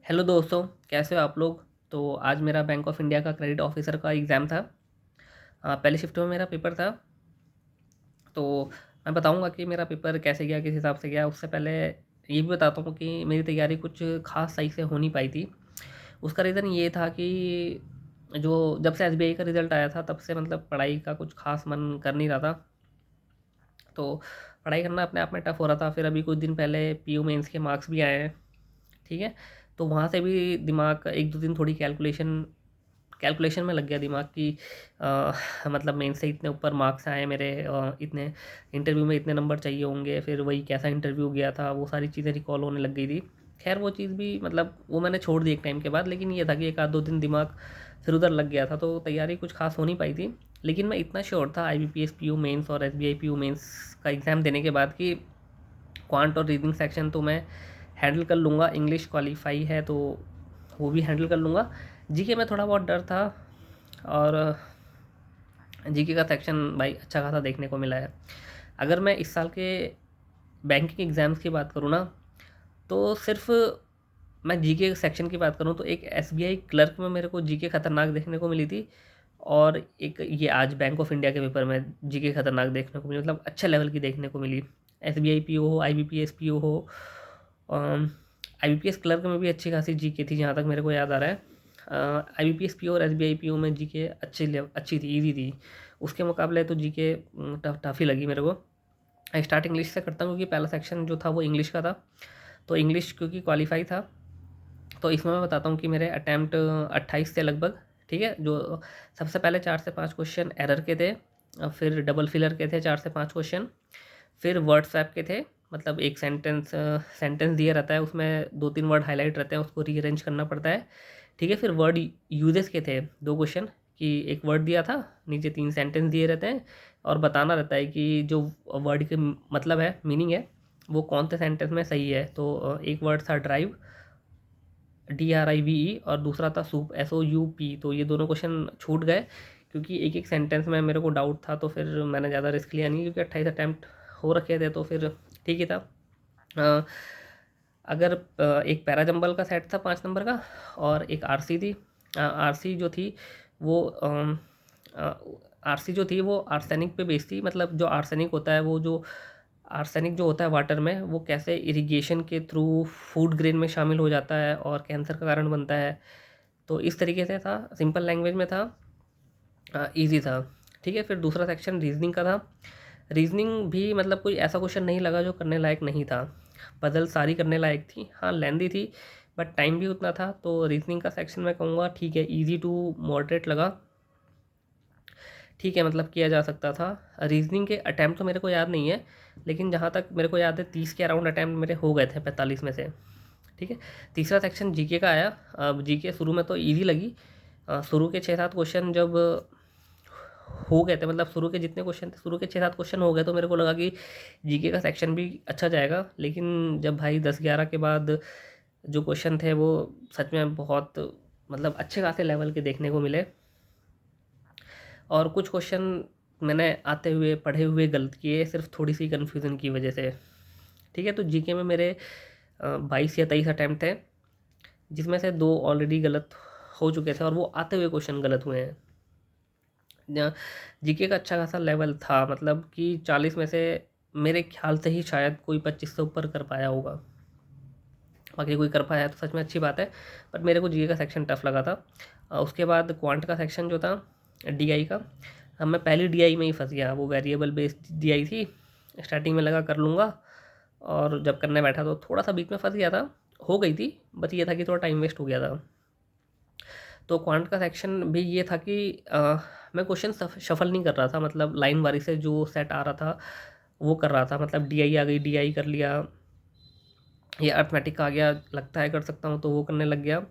Hello दोस्तों, कैसे हो आप लोग। तो आज मेरा बैंक ऑफ इंडिया का क्रेडिट ऑफिसर का एग्ज़ाम था। पहले शिफ्ट में मेरा पेपर था। तो मैं बताऊंगा कि मेरा पेपर कैसे गया, किस हिसाब से गया। उससे पहले ये भी बताता हूँ कि मेरी तैयारी कुछ खास सही से हो नहीं पाई थी। उसका रीज़न ये था कि जो जब से एसबीआई का रिज़ल्ट आया था तब से मतलब पढ़ाई का कुछ खास मन कर नहीं रहा था। तो पढ़ाई करना अपने आप में टफ़ हो रहा था। फिर अभी कुछ दिन पहले पीयू मेंस के मार्क्स भी आए हैं। ठीक है। तो वहाँ से भी दिमाग एक दो दिन थोड़ी कैलकुलेशन कैलकुलेशन में लग गया दिमाग की मतलब मेन से इतने ऊपर मार्क्स आए मेरे, इतने इंटरव्यू में इतने नंबर चाहिए होंगे, फिर वही कैसा इंटरव्यू गया था, वो सारी चीज़ें रिकॉल होने लग गई थी। खैर वो चीज़ भी मतलब वो मैंने छोड़ दी एक टाइम के बाद, लेकिन ये था कि एक आध दो दिन दिमाग फिर उधर लग गया था, तो तैयारी कुछ खास हो नहीं पाई थी। लेकिन मैं इतना श्योर था IBPS पीयू मेंस और SBI पीयू मेंस का एग्ज़ाम देने के बाद कि क्वांट और रीजनिंग सेक्शन तो मैं हैंडल कर लूँगा। इंग्लिश क्वालिफाई है तो वो भी हैंडल कर लूँगा। जीके में थोड़ा बहुत डर था, और जीके का सेक्शन भाई अच्छा खासा देखने को मिला है। अगर मैं इस साल के बैंकिंग एग्ज़ाम्स की बात करूँ ना, तो सिर्फ मैं जीके सेक्शन की बात करूँ तो एक एसबीआई क्लर्क में मेरे को जीके खतरनाक देखने को मिली थी, और एक ये आज बैंक ऑफ इंडिया के पेपर में जीके खतरनाक देखने को मिली, मतलब अच्छे लेवल की देखने को मिली। एसबीआई पीओ हो, आईबीपीएस पीओ हो, आईबीपीएस क्लर्क में भी अच्छी खासी जीके थी जहाँ तक मेरे को याद आ रहा है। आईबीपीएस पीओ और एसबीआई पीओ में जीके अच्छी थी, इजी थी। उसके मुकाबले तो जीके टफ टफ ही लगी मेरे को। स्टार्ट इंग्लिश से करता हूँ क्योंकि पहला सेक्शन जो था वो इंग्लिश का था। तो इंग्लिश क्योंकि क्वालिफाई था, तो इसमें मैं बताता हूँ कि मेरे अटैम्प्ट 28 थे लगभग। ठीक है। जो सबसे पहले 4 से 5 क्वेश्चन एरर के थे, फिर डबल फिलर के थे 4 से 5 क्वेश्चन, फिर वर्ड स्वैप के थे। मतलब एक सेंटेंस दिया रहता है, उसमें 2-3 वर्ड हाईलाइट रहते हैं, उसको रीअरेंज करना पड़ता है। ठीक है। फिर वर्ड यूजेस के थे 2 क्वेश्चन, कि एक वर्ड दिया था, नीचे 3 सेंटेंस दिए रहते हैं, और बताना रहता है कि जो वर्ड के मतलब है, मीनिंग है, वो कौन से सेंटेंस में सही है। तो एक वर्ड था ड्राइव, DRIVE, और दूसरा था सूप, SOUP। तो ये दोनों क्वेश्चन छूट गए क्योंकि एक एक सेंटेंस में मेरे को डाउट था, तो फिर मैंने ज़्यादा रिस्क लिया नहीं क्योंकि 28 अटैम्प्ट हो रखे थे, तो फिर ठीक ही था। अ, अगर एक पैराजंबल का सेट था 5 नंबर का, और एक आरसी थी। आरसी जो थी वो आरसी जो थी वो आर्सेनिक पे बेस्ड थी। मतलब जो आर्सेनिक होता है, वो जो आर्सेनिक जो होता है वाटर में, वो कैसे इरिगेशन के थ्रू फूड ग्रेन में शामिल हो जाता है और कैंसर का कारण बनता है। तो इस तरीके से था, सिंपल लैंग्वेज में था, इजी था। ठीक है। फिर दूसरा सेक्शन रीजनिंग का था। रीजनिंग भी मतलब कोई ऐसा क्वेश्चन नहीं लगा जो करने लायक नहीं था। पजल सारी करने लायक थी, हाँ लेंदी थी, बट टाइम भी उतना था। तो रीजनिंग का सेक्शन मैं कहूँगा ठीक है, इजी टू मॉडरेट लगा। ठीक है, मतलब किया जा सकता था। रीजनिंग के अटैम्प्ट तो मेरे को याद नहीं है, लेकिन जहाँ तक मेरे को याद है 30 के अराउंड अटैम्प्ट मेरे हो गए थे 45 में से। ठीक है। तीसरा सेक्शन जीके का आया। अब जीके शुरू में तो इजी लगी। शुरू के 6-7 क्वेश्चन जब हो गए थे, मतलब शुरू के जितने क्वेश्चन थे, शुरू के 6-7 क्वेश्चन हो गए, तो मेरे को लगा कि जीके का सेक्शन भी अच्छा जाएगा। लेकिन जब भाई 10-11 के बाद जो क्वेश्चन थे वो सच में बहुत मतलब अच्छे खासे लेवल के देखने को मिले, और कुछ क्वेश्चन मैंने आते हुए पढ़े हुए गलत किए, सिर्फ थोड़ी सी कन्फ्यूज़न की वजह से। ठीक है। तो जीके में मेरे 22 या 23 अटैम्प्ट थे, जिसमें से 2 ऑलरेडी गलत हो चुके थे, और वो आते हुए क्वेश्चन गलत हुए हैं। जीके का अच्छा खासा लेवल था, मतलब कि 40 में से मेरे ख्याल से ही शायद कोई 25 से ऊपर कर पाया होगा। बाकी कोई कर पाया है तो सच में अच्छी बात है, बट मेरे को जीके का सेक्शन टफ लगा था। उसके बाद क्वांट का सेक्शन जो था, डीआई का, मैं पहली डीआई में ही फंस गया। वो वेरिएबल बेस्ड डीआई थी। स्टार्टिंग में लगा कर लूँगा, और जब करने बैठा तो थोड़ा सा बीच में फंस गया था। हो गई थी, बस ये था कि थोड़ा टाइम वेस्ट हो गया था। तो क्वांट का सेक्शन भी ये था कि मैं क्वेश्चन शफल नहीं कर रहा था, मतलब लाइन वारी से जो सेट आ रहा था वो कर रहा था। मतलब डीआई आ गई, डीआई कर लिया, ये अर्थमेटिक आ गया, लगता है कर सकता हूँ, तो वो करने लग गया।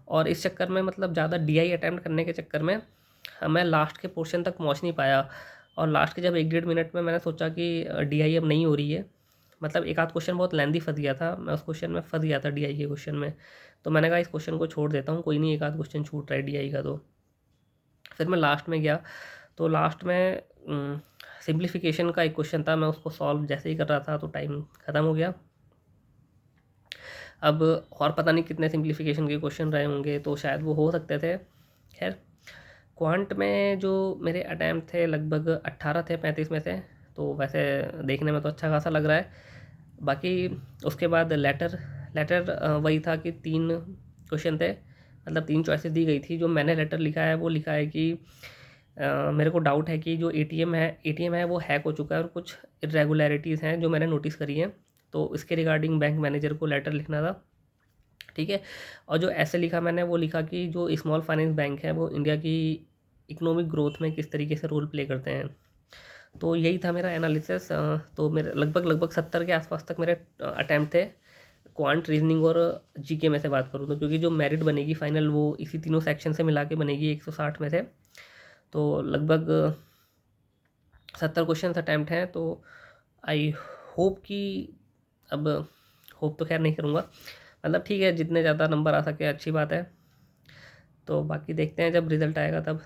और इस चक्कर में मतलब ज़्यादा डीआई अटैम्प्ट करने के चक्कर में मैं लास्ट के पोर्शन तक पहुँच नहीं पाया। और लास्ट के जब 1-1.5 मिनट में मैंने सोचा कि डीआई अब नहीं हो रही है, मतलब एक आध क्वेश्चन बहुत लेंदी फंस गया था, मैं उस क्वेश्चन में फंस गया था डीआई के क्वेश्चन में। तो मैंने कहा इस क्वेश्चन को छोड़ देता हूँ, कोई नहीं, एक आध क्वेश्चन छूट रहा है डीआई का। तो फिर मैं लास्ट में गया। तो लास्ट में सिंप्लीफिकेशन का एक क्वेश्चन था, मैं उसको सॉल्व जैसे ही कर रहा था तो टाइम ख़त्म हो गया। अब और पता नहीं कितने सिंप्लीफिकेशन के क्वेश्चन रहे होंगे, तो शायद वो हो सकते थे। खैर, क्वांट में जो मेरे अटैम्प्ट थे लगभग 18 थे 35 में से, तो वैसे देखने में तो अच्छा खासा लग रहा है। बाकी उसके बाद लेटर लेटर वही था कि 3 क्वेश्चन थे, मतलब 3 चॉइसेस दी गई थी। जो मैंने लेटर लिखा है वो लिखा है कि मेरे को डाउट है कि जो एटीएम है वो हैक हो चुका है और कुछ इरेगुलरिटीज़ हैं जो मैंने नोटिस करी हैं, तो इसके रिगार्डिंग बैंक मैनेजर को लेटर लिखना था। ठीक है। और जो ऐसे लिखा मैंने, वो लिखा कि जो स्मॉल फाइनेंस बैंक है वो इंडिया की इकोनॉमिक ग्रोथ में किस तरीके से रोल प्ले करते हैं। तो यही था मेरा एनालिसिस। तो मेरे लगभग लगभग 70 के आसपास तक मेरे अटैम्प्ट थे, क्वांट, रीजनिंग और जीके में से बात करूँ तो, क्योंकि जो मेरिट बनेगी फाइनल वो इसी तीनों सेक्शन से मिला के बनेगी 160 में से। तो लगभग 70 क्वेश्चन अटैम्प्ट हैं। तो आई होप कि, अब होप तो खैर नहीं करूँगा, मतलब ठीक है, जितने ज़्यादा नंबर आ सके अच्छी बात है। तो बाकी देखते हैं जब रिज़ल्ट आएगा तब।